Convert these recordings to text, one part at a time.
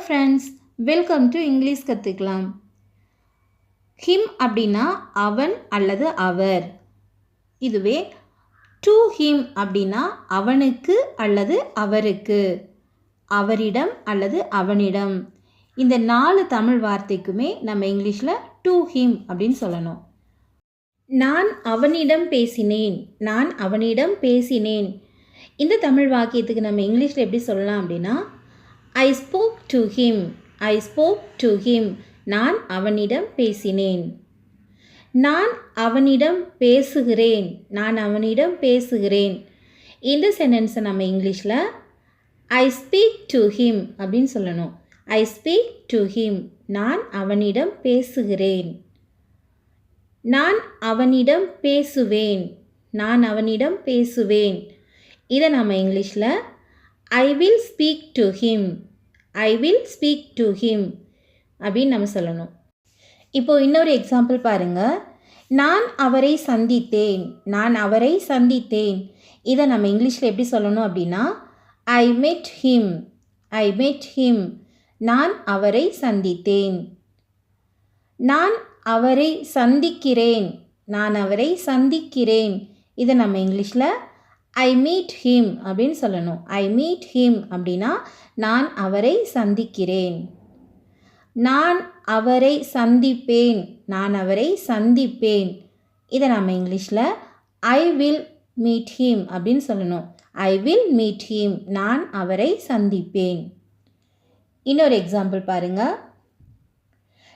Friends, welcome to English கற்றுக்கலாம். Him அப்படின்னா அவன் அல்லது அவர். இதுவே டு ஹிம் அப்படின்னா அவனுக்கு அல்லது அவருக்கு, அவரிடம் அல்லது அவனிடம். இந்த 4 தமிழ் வார்த்தைக்குமே நம்ம இங்கிலீஷில் டு ஹிம் அப்படின்னு சொல்லணும். நான் அவனிடம் பேசினேன், நான் அவனிடம் பேசினேன். இந்த தமிழ் வாக்கியத்துக்கு நம்ம இங்கிலீஷில் எப்படி சொல்லலாம் அப்படின்னா I spoke to him, I spoke to him. நான் அவனிடம் பேசினேன். நான் அவனிடம் பேசுகிறேன், நான் அவனிடம் பேசுகிறேன். இந்த சென்டென்ஸை நம்ம இங்கிலீஷில் ஐ ஸ்பீக் டு ஹிம் அப்படின்னு சொல்லணும். ஐ ஸ்பீக் டு ஹிம், நான் அவனிடம் பேசுகிறேன். நான் அவனிடம் பேசுவேன், நான் அவனிடம் பேசுவேன். இதை நம்ம இங்கிலீஷில் I will speak to him, I will speak to him அப்படின்னு நம்ம சொல்லணும். இப்போது இன்னொரு எக்ஸாம்பிள் பாருங்கள். நான் அவரை சந்தித்தேன், நான் அவரை சந்தித்தேன். இதை நம்ம இங்கிலீஷில் எப்படி சொல்லணும் அப்படின்னா ஐ மெட் ஹிம், ஐ மெட் ஹிம். நான் அவரை சந்தித்தேன். நான் அவரை சந்திக்கிறேன், நான் அவரை சந்திக்கிறேன். இதை நம்ம இங்கிலீஷில் ஐ மீட் ஹிம் அப்படின்னு சொல்லணும். ஐ மீட் ஹிம் அப்படின்னா நான் அவரை சந்திக்கிறேன். நான் அவரை சந்திப்பேன், நான் அவரை சந்திப்பேன். இதை நம்ம இங்கிலீஷில் ஐ வில் மீட் ஹிம் அப்படின்னு சொல்லணும். ஐ வில் மீட் ஹிம், நான் அவரை சந்திப்பேன். இன்னொரு எக்ஸாம்பிள் பாருங்கள்.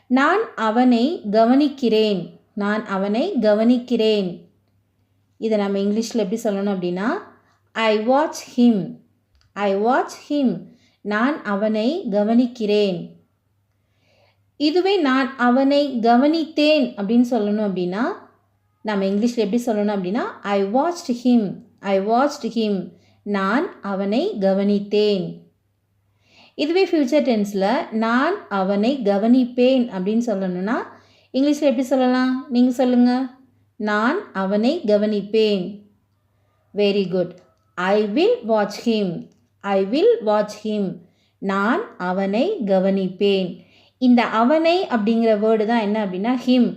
நான் அவனை கவனிக்கிறேன், நான் அவனை கவனிக்கிறேன். இதை நம்ம இங்கிலீஷில் எப்படி சொல்லணும் அப்படின்னா I watch him, I watch him. நான் அவனை கவனிக்கிறேன். இதுவே நான் அவனை கவனித்தேன் அப்படின்னு சொல்லணும் அப்படின்னா நம்ம இங்கிலீஷில் எப்படி சொல்லணும் அப்படின்னா ஐ வாட்ச்ட் ஹிம், ஐ வாட்ச்ட் ஹிம். நான் அவனை கவனித்தேன். இதுவே ஃப்யூச்சர் டென்ஸில் நான் அவனை கவனிப்பேன் அப்படின்னு சொல்லணும்னா இங்கிலீஷில் எப்படி சொல்லலாம்? நீங்கள் சொல்லுங்கள். நான் அவனை கவனிப்பேன். Very good. I will watch him, I will watch him. நான் அவனை கவனிப்பேன். இந்த அவனை அப்படிங்கிற வேர்டு தான் என்ன அப்படின்னா ஹிம்.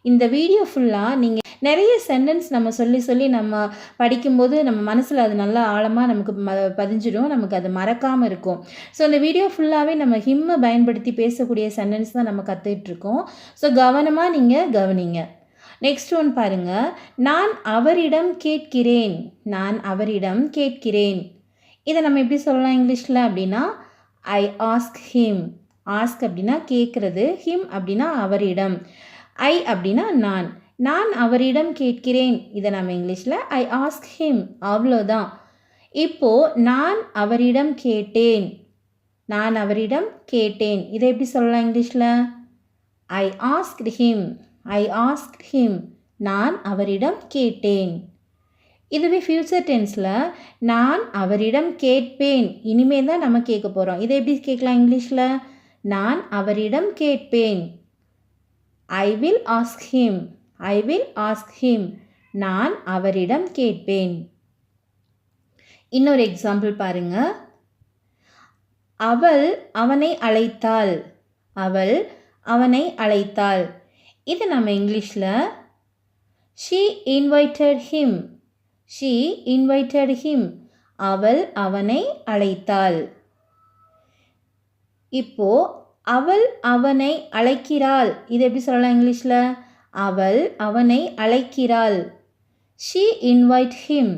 இந்த வீடியோ ஃபுல்லாக நீங்கள் நிறைய சென்டென்ஸ் நம்ம சொல்லி சொல்லி நம்ம படிக்கும்போது நம்ம மனசில் அது நல்லா ஆழமாக நமக்கு பதிஞ்சிடும், நமக்கு அது மறக்காமல் இருக்கும். ஸோ இந்த வீடியோ ஃபுல்லாகவே நம்ம ஹிம்மை பயன்படுத்தி பேசக்கூடிய சென்டென்ஸ் தான் நம்ம கற்றுட்ருக்கோம். ஸோ கவனமாக நீங்கள் கவனிங்க. நெக்ஸ்ட் ஒன் பாருங்கள். நான் அவரிடம் கேட்கிறேன், நான் அவரிடம் கேட்கிறேன். இதை நம்ம எப்படி சொல்லலாம் இங்கிலீஷில் அப்படின்னா ஐ ஆஸ்க் ஹிம். ஆஸ்க் அப்படின்னா கேட்குறது, ஹிம் அப்படின்னா அவரிடம், ஐ அப்படின்னா நான். நான் அவரிடம் கேட்கிறேன். இதை நம்ம இங்கிலீஷில் ஐ ஆஸ்க் ஹிம். அவ்வளோதான். இப்போது நான் அவரிடம் கேட்டேன், நான் அவரிடம் கேட்டேன். இதை எப்படி சொல்லலாம் இங்கிலீஷில் ஐ ஆஸ்க்ட் ஹிம், ஐ ஆஸ்க்ட் ஹிம். நான் அவரிடம் கேட்டேன். இதுவே ஃப்யூச்சர் டென்ஸில் நான் அவரிடம் கேட்பேன். இனிமேல் தான் நம்ம கேட்க போகிறோம். இதை எப்படி கேட்கலாம் இங்கிலீஷில் நான் அவரிடம் கேட்பேன். I will ask him, I will ask him. நான் அவரிடம் கேட்பேன். இன்னொரு எக்ஸாம்பிள் பாருங்கள். அவள் அவனை அழைத்தாள், அவள் அவனை அழைத்தாள். இது நம்ம இங்கிலீஷில் she invited him, she invited him. அவள் அவனை அழைத்தாள். இப்போது அவள் அவனை அழைக்கிறாள். இது எப்படி சொல்லலாம் இங்கிலீஷில் அவள் அவனை அழைக்கிறாள். She invite him,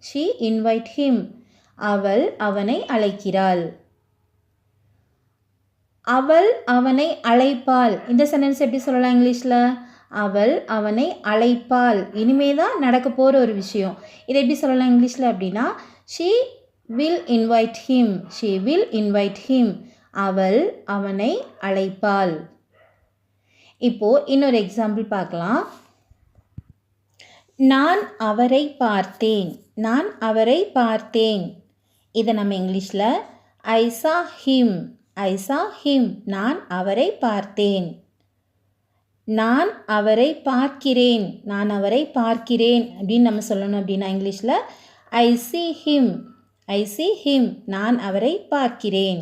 she invite him. அவள் அவனை அழைக்கிறாள். அவள் அவனை அழைப்பாள். இந்த சென்டென்ஸ் எப்படி சொல்லலாம் இங்கிலீஷில் அவள் அவனை அழைப்பாள். இனிமே தான் நடக்க போகிற ஒரு விஷயம். இதை எப்படி சொல்லலாம் இங்கிலீஷில் அப்படின்னா she will invite him, she will invite him. அவள் அவனை அழைப்பாள். இப்போது இன்னொரு எக்ஸாம்பிள் பார்க்கலாம். நான் அவரை பார்த்தேன், நான் அவரை பார்த்தேன். இதை நம்ம இங்கிலீஷில் ஐ சா ஹிம், ஐ சா ஹிம். நான் அவரை பார்த்தேன். நான் அவரை பார்க்கிறேன், நான் அவரை பார்க்கிறேன் அப்படின்னு நம்ம சொல்லணும் அப்படின்னா இங்கிலீஷில் ஐ see him, I see him. நான் அவரை பார்க்கிறேன்.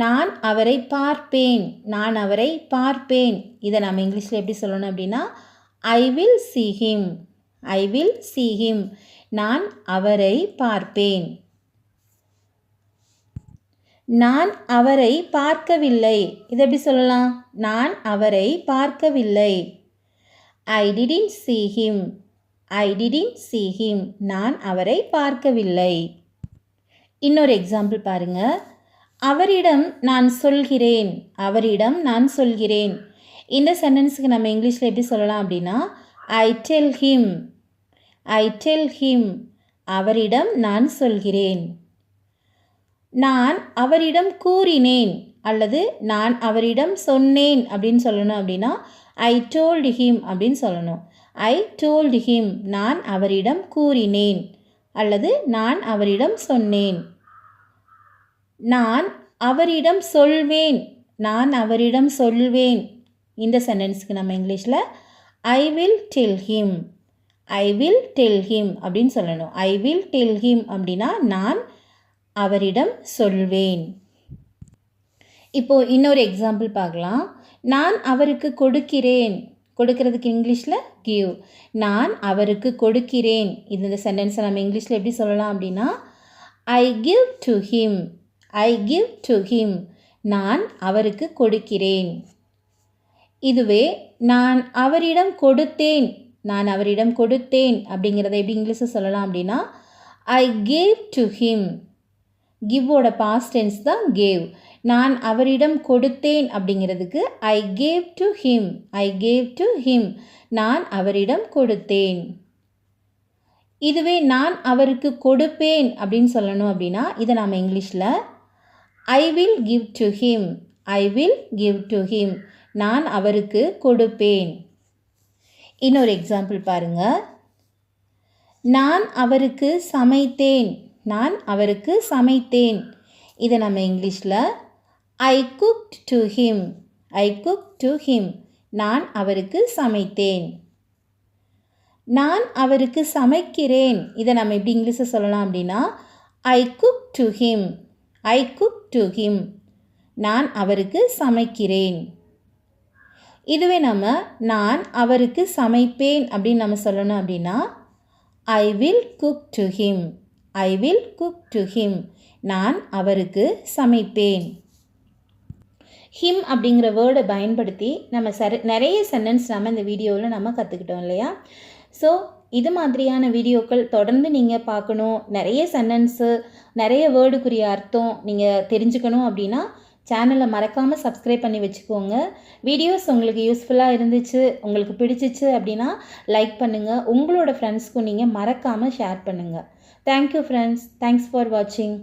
நான் அவரை பார்ப்பேன். நான் அவரை பார்ப்பேன். இதை நம்ம இங்கிலீஷில் எப்படி சொல்லணும் அப்படின்னா I will see him. I will see him. நான் அவரை பார்ப்பேன். நான் அவரை பார்க்கவில்லை. இதை எப்படி சொல்லலாம்? நான் அவரை பார்க்கவில்லை. ஐ didn't see him. I didn't see him. நான் அவரை பார்க்கவில்லை. இன்னொரு எக்ஸாம்பிள் பாருங்க. அவரிடம் நான் சொல்கிறேன். அவரிடம் நான் சொல்கிறேன். இந்த சென்டென்ஸுக்கு நம்ம இங்கிலீஷில் எப்படி சொல்லலாம் அப்படின்னா I tell him. I tell him. அவரிடம் நான் சொல்கிறேன். நான் அவரிடம் கூறினேன் அல்லது நான் அவரிடம் சொன்னேன் அப்படின்னு சொல்லணும் அப்படின்னா ஐ டோல்டு ஹிம் அப்படின்னு சொல்லணும். ஐ டோல்டு ஹிம். நான் அவரிடம் கூறினேன் அல்லது நான் அவரிடம் சொன்னேன். நான் அவரிடம் சொல்வேன். நான் அவரிடம் சொல்வேன். இந்த சென்டென்ஸுக்கு நம்ம இங்கிலீஷில் I will tell him. I will tell him அப்படின்னு சொல்லணும். ஐ வில் டெல் ஹிம் அப்படின்னா நான் அவரிடம் சொல்வேன். இப்போது இன்னொரு எக்ஸாம்பிள் பார்க்கலாம். நான் அவருக்கு கொடுக்கிறேன். கொடுக்கிறதுக்கு இங்கிலீஷில் கிவ். நான் அவருக்கு கொடுக்கிறேன். இந்த சென்டென்ஸை நம்ம இங்கிலீஷில் எப்படி சொல்லலாம் அப்படின்னா I give to him. I give to him. நான் அவருக்கு கொடுக்கிறேன். இதுவே நான் அவரிடம் கொடுத்தேன். நான் அவரிடம் கொடுத்தேன் அப்படிங்கிறத எப்படி இங்கிலீஷில் சொல்லலாம் அப்படின்னா ஐ கேவ் டு ஹிம். கிவ்வோட பாஸ்ட் டென்ஸ் தான் கேவ். நான் அவரிடம் கொடுத்தேன் அப்படிங்கிறதுக்கு I gave to him. I gave to him. நான் அவரிடம் கொடுத்தேன். இதுவே நான் அவருக்கு கொடுப்பேன் அப்படின்னு சொல்லணும் அப்படின்னா இதை நாம் இங்கிலீஷில் I will give to him. I will give to him. நான் அவருக்கு கொடுப்பேன். இன்னொரு எக்ஸாம்பிள் பாருங்கள். நான் அவருக்கு சமைத்தேன். நான் அவருக்கு சமைத்தேன். இதை நம்ம இங்கிலீஷில் I cooked to him. I cook to him. நான் அவருக்கு சமைத்தேன். நான் அவருக்கு சமைக்கிறேன். இதை நம்ம எப்படி இங்கிலீஷில் சொல்லலாம் அப்படின்னா ஐ cook to him. I cook to him. நான் அவருக்கு சமைக்கிறேன். இதுவே நம்ம நான் அவருக்கு சமைப்பேன் அப்படின்னு நம்ம சொல்லணும் அப்படின்னா I will cook to him. I will cook to him. நான் அவருக்கு சமைப்பேன். ஹிம் அப்படிங்கிற வேர்டை பயன்படுத்தி நம்ம நிறைய சென்டென்ஸ் நம்ம இந்த வீடியோவில் நம்ம கற்றுக்கிட்டோம் இல்லையா? ஸோ இது மாதிரியான வீடியோக்கள் தொடர்ந்து நீங்கள் பார்க்கணும். நிறைய சென்டென்ஸு, நிறைய வேர்டுக்குரிய அர்த்தம் நீங்கள் தெரிஞ்சுக்கணும் அப்படின்னா சேனலை மறக்காமல் சப்ஸ்கிரைப் பண்ணி வச்சுக்கோங்க. வீடியோஸ் உங்களுக்கு யூஸ்ஃபுல்லாக இருந்துச்சு, உங்களுக்கு பிடிச்சிச்சு அப்படின்னா லைக் பண்ணுங்கள். உங்களோட ஃப்ரெண்ட்ஸ்க்கும் நீங்கள் மறக்காமல் ஷேர் பண்ணுங்கள். Thank you friends. தேங்க்ஸ் ஃபார் வாட்சிங்.